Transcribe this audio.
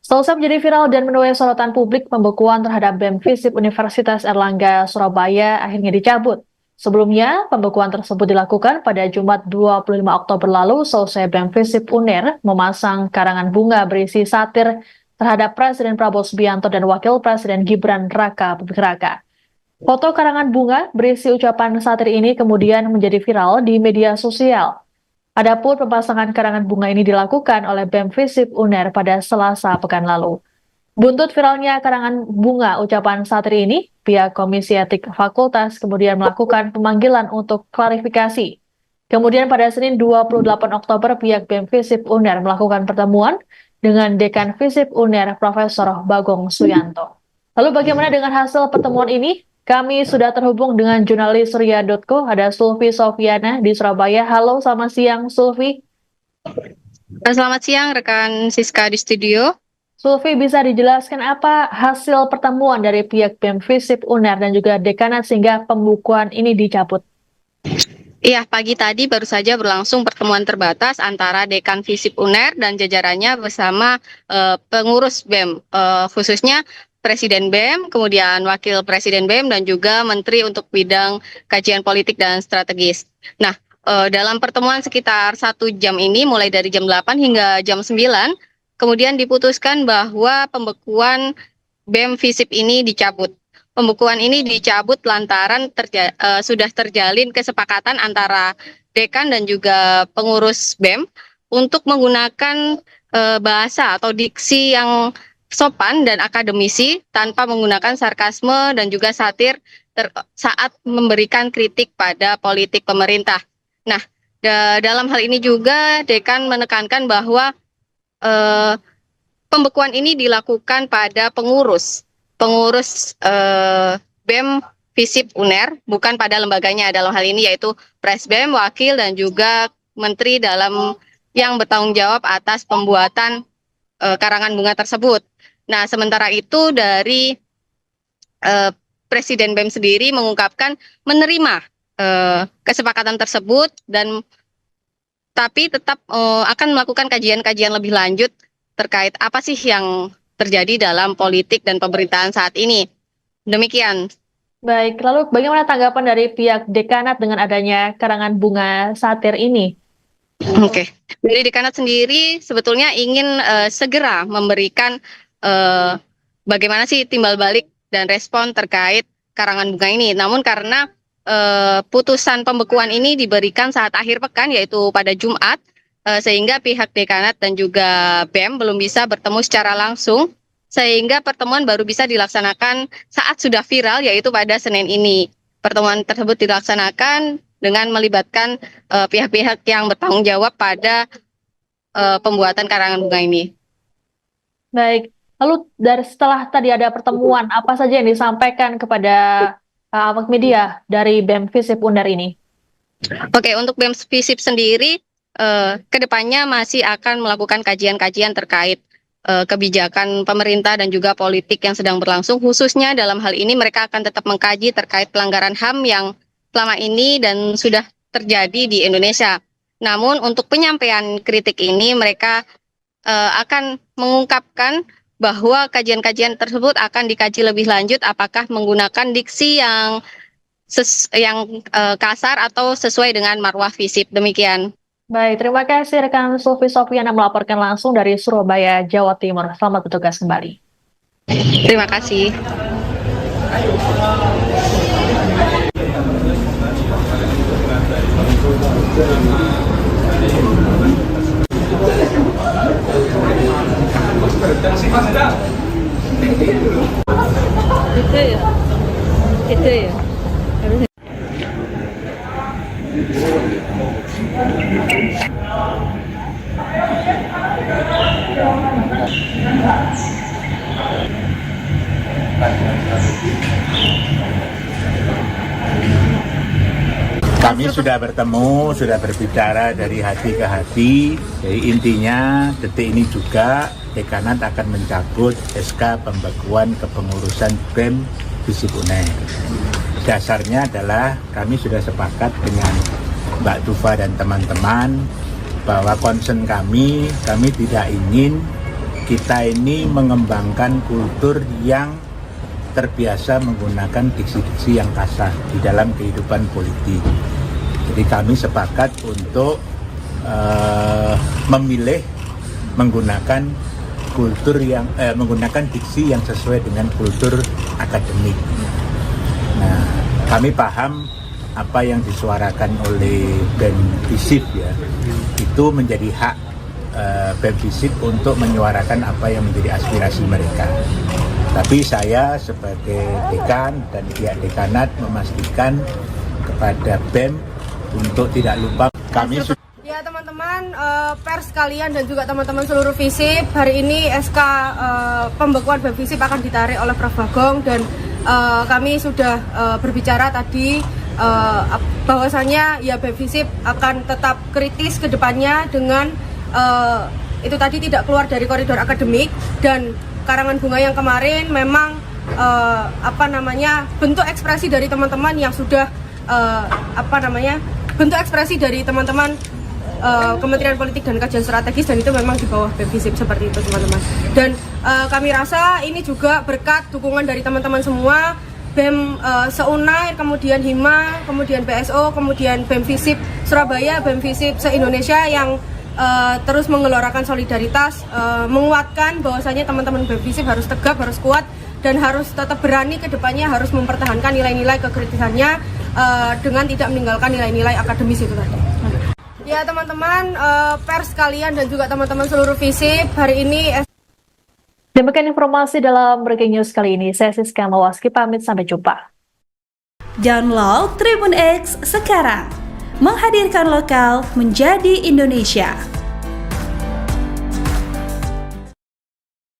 Selesai menjadi viral dan menuai sorotan publik, pembekuan terhadap BEM FISIP Universitas Erlangga Surabaya akhirnya dicabut. Sebelumnya, pembekuan tersebut dilakukan pada Jumat 25 Oktober lalu selesai BEM FISIP UNER memasang karangan bunga berisi satir terhadap Presiden Prabowo Subianto dan Wakil Presiden Gibran Raka Buming Raka. Foto karangan bunga berisi ucapan satir ini kemudian menjadi viral di media sosial. Adapun pemasangan karangan bunga ini dilakukan oleh BEM FISIP UNER pada Selasa pekan lalu. Buntut viralnya karangan bunga ucapan satir ini, pihak Komisi Etik Fakultas kemudian melakukan pemanggilan untuk klarifikasi. Kemudian pada Senin 28 Oktober, pihak BEM FISIP UNER melakukan pertemuan dengan Dekan FISIP UNER Profesor Bagong Suyanto. Lalu bagaimana dengan hasil pertemuan ini? Kami sudah terhubung dengan jurnalis Surya.co, ada Sulfi Sofiana di Surabaya. Halo, selamat siang Sulfi. Selamat siang rekan Siska di studio. Sulfi, bisa dijelaskan apa hasil pertemuan dari pihak BEM FISIP UNER dan juga dekanat sehingga pembukuan ini dicabut? Iya, pagi tadi baru saja berlangsung pertemuan terbatas antara Dekan FISIP UNER dan jajarannya bersama pengurus BEM, khususnya Presiden BEM, kemudian Wakil Presiden BEM, dan juga Menteri untuk bidang kajian politik dan strategis. Nah, dalam pertemuan sekitar 1 jam ini, mulai dari jam 8 hingga jam 9, kemudian diputuskan bahwa pembekuan BEM FISIP ini dicabut. Pembekuan ini dicabut lantaran sudah terjalin kesepakatan antara dekan dan juga pengurus BEM untuk menggunakan bahasa atau diksi yang sopan dan akademisi tanpa menggunakan sarkasme dan juga satir saat memberikan kritik pada politik pemerintah. Nah, dalam hal ini juga dekan menekankan bahwa pembekuan ini dilakukan pada pengurus BEM FISIP UNER, bukan pada lembaganya dalam hal ini, yaitu Presbem, Wakil, dan juga Menteri yang bertanggung jawab atas pembuatan karangan bunga tersebut. Nah, sementara itu dari Presiden BEM sendiri mengungkapkan menerima kesepakatan tersebut, tapi tetap akan melakukan kajian-kajian lebih lanjut terkait apa sih yang terjadi dalam politik dan pemerintahan saat ini. Demikian. Baik, lalu bagaimana tanggapan dari pihak dekanat dengan adanya karangan bunga satir ini? Oke, dari dekanat sendiri sebetulnya ingin segera memberikan bagaimana sih timbal balik dan respon terkait karangan bunga ini. Namun karena putusan pembekuan ini diberikan saat akhir pekan, yaitu pada Jumat, sehingga pihak dekanat dan juga BEM belum bisa bertemu secara langsung, sehingga pertemuan baru bisa dilaksanakan saat sudah viral, yaitu pada Senin ini. Pertemuan tersebut dilaksanakan dengan melibatkan pihak-pihak yang bertanggung jawab pada pembuatan karangan bunga ini. Baik, lalu setelah tadi ada pertemuan, apa saja yang disampaikan kepada awak media dari BEM FISIP UNER ini? Oke, untuk BEM FISIP sendiri, kedepannya masih akan melakukan kajian-kajian terkait kebijakan pemerintah dan juga politik yang sedang berlangsung. Khususnya dalam hal ini mereka akan tetap mengkaji terkait pelanggaran HAM yang selama ini dan sudah terjadi di Indonesia. Namun untuk penyampaian kritik ini mereka akan mengungkapkan bahwa kajian-kajian tersebut akan dikaji lebih lanjut apakah menggunakan diksi yang kasar atau sesuai dengan marwah FISIP. Demikian. Baik, terima kasih rekan Sulfi Sofiana melaporkan langsung dari Surabaya, Jawa Timur. Selamat bertugas kembali. Terima kasih. Itu ya. Kami sudah bertemu, sudah berbicara dari hati ke hati. Jadi intinya detik ini juga dekanat akan mencabut SK pembekuan kepengurusan BEM FISIP UNER. Dasarnya adalah kami sudah sepakat dengan Mbak Tufa dan teman-teman bahwa concern kami tidak ingin kita ini mengembangkan kultur yang terbiasa menggunakan diksi-diksi yang kasar di dalam kehidupan politik. Jadi kami sepakat untuk memilih menggunakan kultur yang menggunakan diksi yang sesuai dengan kultur akademik. Nah, kami paham apa yang disuarakan oleh BEM FISIP ya, itu menjadi hak BEM FISIP untuk menyuarakan apa yang menjadi aspirasi mereka. Tapi saya sebagai dekan dan pihak dekanat memastikan kepada BEM untuk tidak lupa kami sudah. Ya teman-teman pers sekalian dan juga teman-teman seluruh FISIP, hari ini SK pembekuan BEM FISIP akan ditarik oleh Prof. Bagong dan kami sudah berbicara tadi bahwasanya ya BEM FISIP akan tetap kritis ke depannya dengan itu tadi tidak keluar dari koridor akademik, dan karangan bunga yang kemarin memang bentuk ekspresi dari teman-teman yang sudah bentuk ekspresi dari teman-teman Kementerian Politik dan Kajian Strategis, dan itu memang di bawah BEM FISIP seperti itu teman-teman. Dan kami rasa ini juga berkat dukungan dari teman-teman semua, BEM se-Unair, kemudian HIMA, kemudian BSO, kemudian BEM FISIP Surabaya, BEM FISIP se-Indonesia yang terus menggelorakan solidaritas, menguatkan bahwasanya teman-teman BEM FISIP harus tegap, harus kuat, dan harus tetap berani ke depannya, harus mempertahankan nilai-nilai kekritisannya dengan tidak meninggalkan nilai-nilai akademis itu tadi. Ya teman-teman pers sekalian dan juga teman-teman seluruh FISIP, hari ini Demikian informasi dalam Breaking News kali ini. Saya Siska Mawaski pamit, sampai jumpa. Download Tribun X sekarang, menghadirkan lokal menjadi Indonesia.